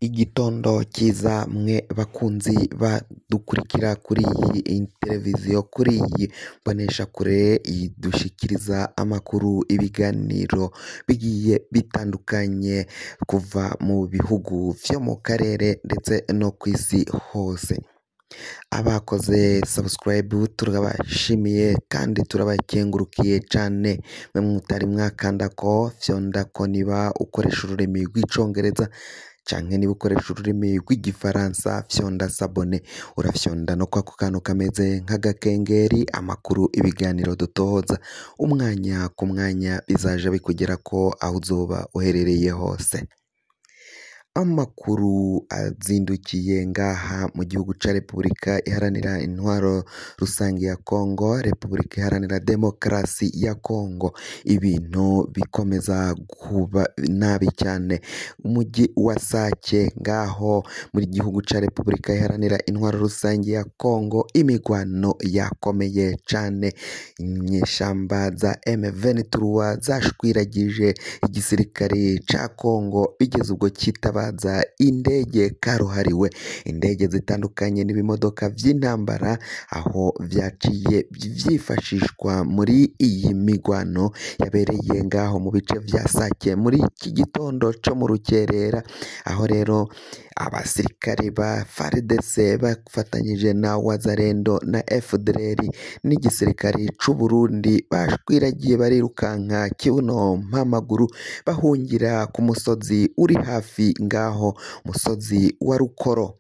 Igitondo cyiza mwe bakunzi badukurikira kuri iyi televiziyo, kuri iyi mboneshakure idushikiriza amakuru, ibiganiro bigiye bitandukanye kuva mu bihugu byo mu karere ndetse no ku isi hose. Abakoze subscribe turabashimiye kandi turabakengurukiye cyane. Mwe mutari mwakanda ko fyonda ko niba ukoresha ururimi rw'icongereza canke niba ukoresha ururimi rw'igifaransa fyonda sabone, urafyonda no kwako kantu kameze nk'agakengeri. Amakuru, ibiganiro dutohoza umwanya ku mwanya bizaje bikugera ko aho uzoba uherereye hose. Amakuru azindukiye ngaha mu gihugu ca Repubulika Iharanira Intwaro Rusange ya Kongo, Repubulika Iharanira Demokarasi ya Kongo. Ibintu bikomeza kuba nabi cyane. Umujyi wa Sake ngaho muri gihugu ca Repubulika Iharanira Intwaro Rusange ya Kongo, imigwano yakomeye cyane. Inyeshamba za M23 zashwiragije igisirikare ca Kongo bigeze ubwo cyitabaza indege karuhariwe, indege zitandukanye n'ibimodoka by'intambara, aho vyaciye vyifashishwa muri iyi migwano yabereye ngaho mu bice vya Sake muri iki gitondo co mu rukerera, aho rero abasirikare ba FARDC bafatanyije na Wazalendo na FDLR n'igisirikare c'u Burundi bashwiragiye barirukanka kibuno mpamaguru bahungira ku musozi uri hafi ngaho, musozi wa Rukoro.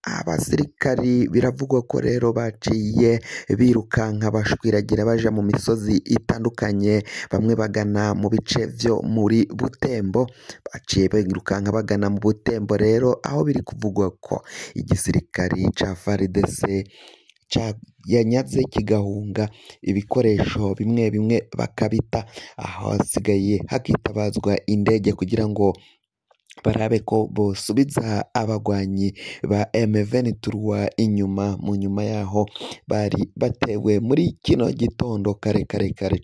Abasirikari biravugwa ko rero baciye birukanka bashwiragira baja mu misozi itandukanye, bamwe bagana mu bice vyo muri Butembo, baciye birukanka bagana mu Butembo rero, aho biri kuvugwa ko igisirikari ca FARDC yanyaze kigahunga ibikoresho bimwe bimwe bakabita, aho hasigaye hakitabazwa indege kugira ngo barabe ko bosubiza abagwanyi ba M23 inyuma. Mu nyuma yaho bari batewe muri kino gitondo kare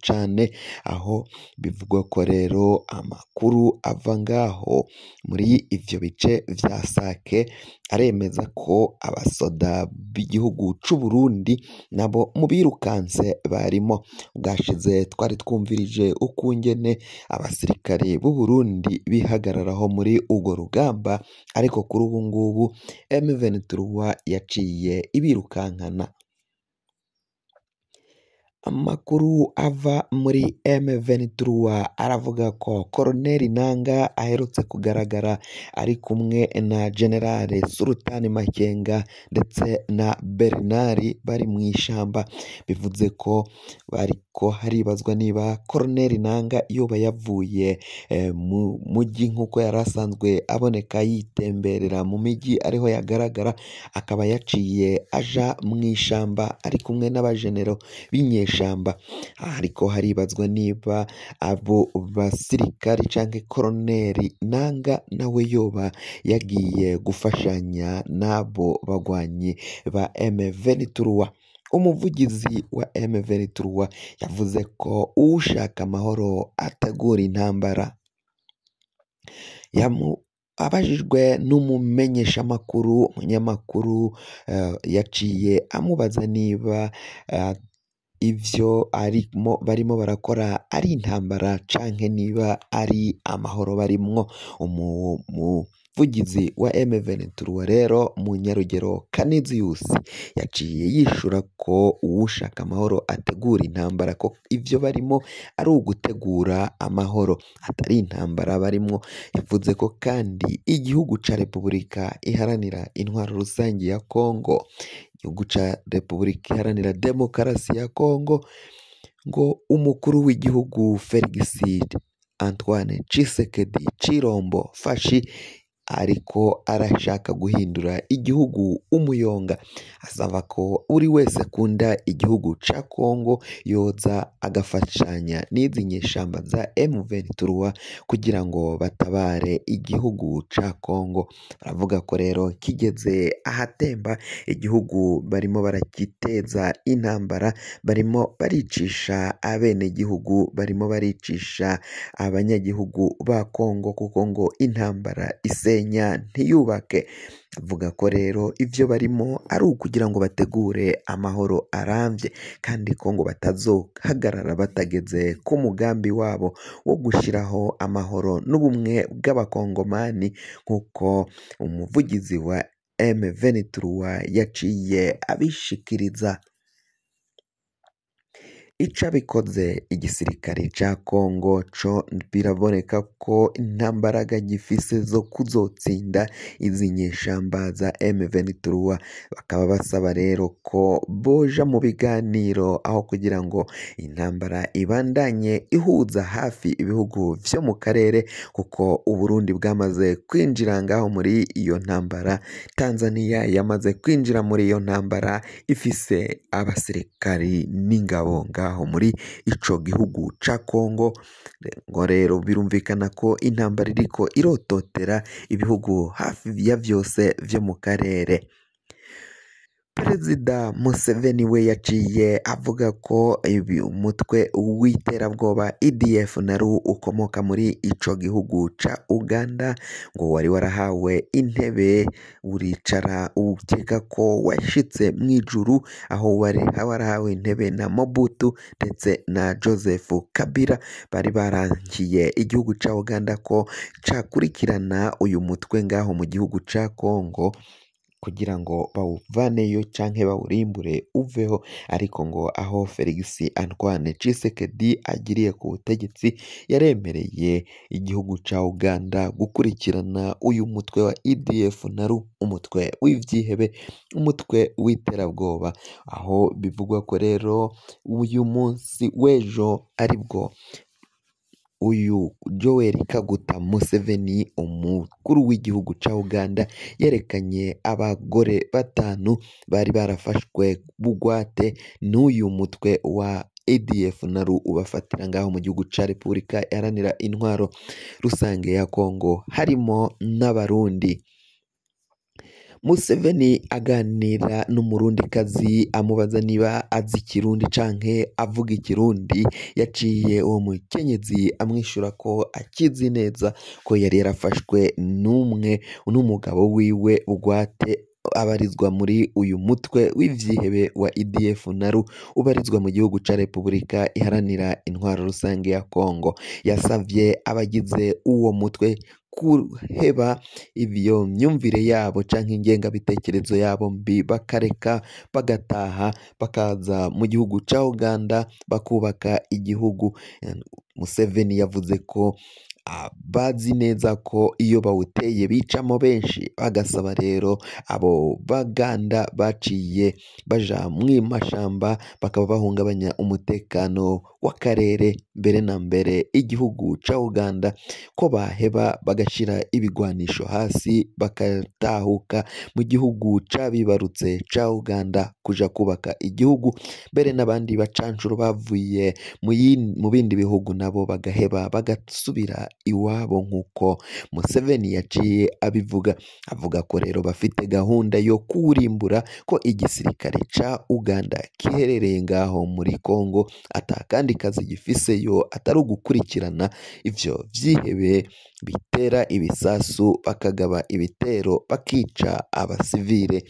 cane, aho bivugwa ko rero amakuru ava ngaho muri ivyo bice vya Sake aremeza ko abasoda b'igihugu c'u Burundi nabo mu birukanse barimo. Bwashize twari twumvirije ukungene abasirikare b'u Burundi bihagararaho muri urwo rugamba, ariko kuri ubu ngubu M23 yaciye ibirukankana. Amakuru ava muri M23 aravuga ko Koloneli Nanga aherutse kugaragara ari kumwe na Generale Sultani Makenga ndetse na Bernard bari mu ishamba. Bivuze ko bariko haribazwa niba Koloneli Nanga yoba yavuye mu mujyi nk'uko yari asanzwe aboneka yitemberera mu mijyi ariho yagaragara, akaba yaciye aja mu ishamba ari kumwe n'abajenero b'inyeshamba. Ariko haribazwa niba abo basirikari canke Koloneli Nanga nawe yoba yagiye gufashanya n'abo bagwanyi ba M23. Umuvugizi wa M23 yavuze ko ushaka amahoro ategura intambara. Abajijwe n'umumenyeshamakuru, umunyamakuru yaciye amubaza niba ivyo barimo barakora ari intambara canke niba ari amahoro barimwo. Umuvugizi wa M23 rero Munyarugero Canisius yaciye yishura ko uwushaka amahoro ategura intambara, ko ivyo barimo ari ugutegura amahoro atari intambara barimwo. Yavuze ko kandi igihugu ca Repubulika Iharanira Intwaro Rusange ya Kongo, igihugu ca Repubulika Iharanira Demokarasi ya Kongo, ngo umukuru w'igihugu Felix Antoine Tshisekedi Chilombo Fashi ariko arashaka guhindura igihugu umuyonga. Asaba ko uri wese akunda igihugu ca Kongo yoza agafashanya n'izi nyeshamba za M23 kugira ngo batabare igihugu ca Kongo. Baravuga ko rero kigeze ahatemba, igihugu barimo barakiteza intambara, barimo baricisha abenegihugu, barimo baricisha abanyagihugu ba Kongo, kuko ngo intambara ise usenya ntiyubake. Avuga ko rero ivyo barimo ari ukugira ngo bategure amahoro arambye kandi ko ngo batazohagarara batageze ku mugambi wabo wo gushiraho amahoro n'ubumwe bw'abakongomani nk'uko umuvugizi wa M23 yaciye abishikiriza. Ico bikoze igisirikare ca Kongo co biraboneka ko intambaraga gifise zo kuzotsinda izi nyeshamba za M23, bakaba basaba rero ko boja mu biganiro aho kugira ngo intambara ibandanye ihuza hafi ibihugu vyo mu karere, kuko Uburundi bwamaze kwinjira ngaho muri iyo ntambara. Tanzania yamaze kwinjira muri iyo ntambara ifise abasirikari n'ingabo ngaho muri ico gihugu ca Kongo. Ngo rero birumvikana ko intambara iriko irototera ibihugu hafi ya vyose vyo mu karere. Perezida Museveni we yaciye avuga ko umutwe w'iterabwoba EDF NALU ukomoka muri ico gihugu ca Uganda ngo wari warahawe intebe uricara ukeka ko washitse mw'ijuru, aho warahawe intebe na Mobutu ndetse na Joseph Kabila. Bari barankiye igihugu ca Uganda ko cakurikirana uyu mutwe ngaho mu gihugu ca Kongo kugira ngo bawuvaneyo canke bawurimbure uveho, ariko ngo aho Felix Antoine Tshisekedi agiriye ku butegetsi yaremereye igihugu ca Uganda gukurikirana uyu mutwe wa EDF NALU, umutwe w'ivyihebe, umutwe w'iterabwoba. Aho bivugwa ko rero uyu munsi w'ejo aribwo uyu Yoweri Kaguta Museveni umukuru w'igihugu ca Uganda yerekanye abagore 5 bari barafashwe bugwate n'uyu mutwe wa EDF NALU ubafatira ngaho mu gihugu ca Repubulika Iharanira Intwaro Rusange ya Kongo, harimo n'abarundi. Museveni aganira n'umurundikazi amubaza niba azi ikirundi canke avuga ikirundi, yaciye uwo mukenyezi amwishura ko akizi neza ko yari yarafashwe n'umugabo wiwe bugwate abarizwa muri uyu mutwe w'ivyihebe wa EDF NALU ubarizwa mu gihugu ca Repubulika Iharanira Intwaro Rusange ya Kongo. Yasavye abagize uwo mutwe kuheba ivyo myumvire yabo canke ingengabitekerezo yabo mbi, bakareka bagataha bakaza mu gihugu ca Uganda bakubaka igihugu. Museveni yavuze ko bazi neza ko iyo bawuteye bicamo benshi, bagasaba rero abo Baganda baciye baja mw'imashamba bakaba bahungabanya umutekano w'akarere, mbere na mbere igihugu ca Uganda, ko baheba bagashira ibigwanisho hasi bakatahuka mu gihugu cabibarutse ca Uganda kuja kubaka igihugu, mbere n'abandi bacancuro bavuye mu bindi bihugu nabo bagaheba bagasubira iwabo nk'uko Museveni yaciye abivuga. Avuga ko rero bafite gahunda yo kurimbura, ko igisirikare ca Uganda kiherereye ngaho muri Kongo atakandi kazi gifiseyo atari ugukurikirana ivyo vyihebe bitera ibisasu bakagaba ibitero bakica abasivile,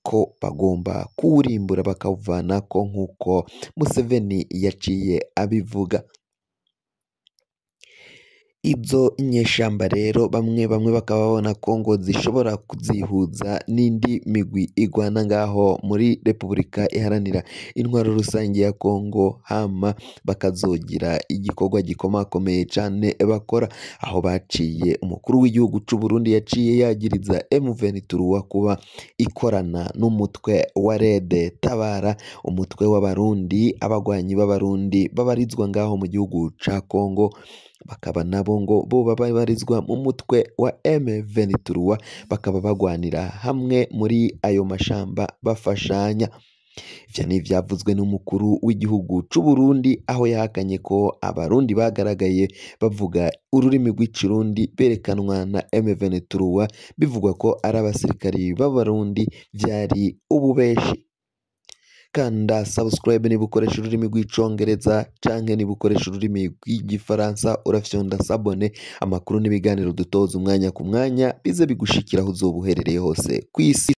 ko bagomba kuwurimbura bakawuvanako nk'uko Museveni yaciye abivuga. Izo nyeshamba rero bamwe bakaba babona ko ngo zishobora kuzihuza n'indi migwi igwana ngaho muri Repubulika Iharanira Intwaro Rusange ya Kongo, hama bakazogira igikorwa gikomakomeye cane bakora. Aho baciye umukuru w'igihugu c'u Burundi yaciye yagiriza M23 kuba ikorana n'umutwe wa Red Tabara, umutwe w'abarundi, abagwanyi b'abarundi babarizwa ngaho mu gihugu ca Kongo, bakaba nabo ngo bo babarizwa mu mutwe wa M23, bakaba bagwanira hamwe muri ayo mashamba bafashanya. Ivyo ni ivyavuzwe n'umukuru w'igihugu c'u Burundi, aho yahakanye ko abarundi bagaragaye bavuga ururimi rw'ikirundi berekanwa na M23 bivugwa ko ari abasirikari b'abarundi, vyari ububeshi. kanda subscribe niba ukoresha ururimi rw'icongereza canke niba ukoresha ururimi rw'igifaransa urafyonda sabone amakuru n'ibiganiro dutoza umwanya ku mwanya bize bigushikira aho uzoba uherereye hose kw'isi.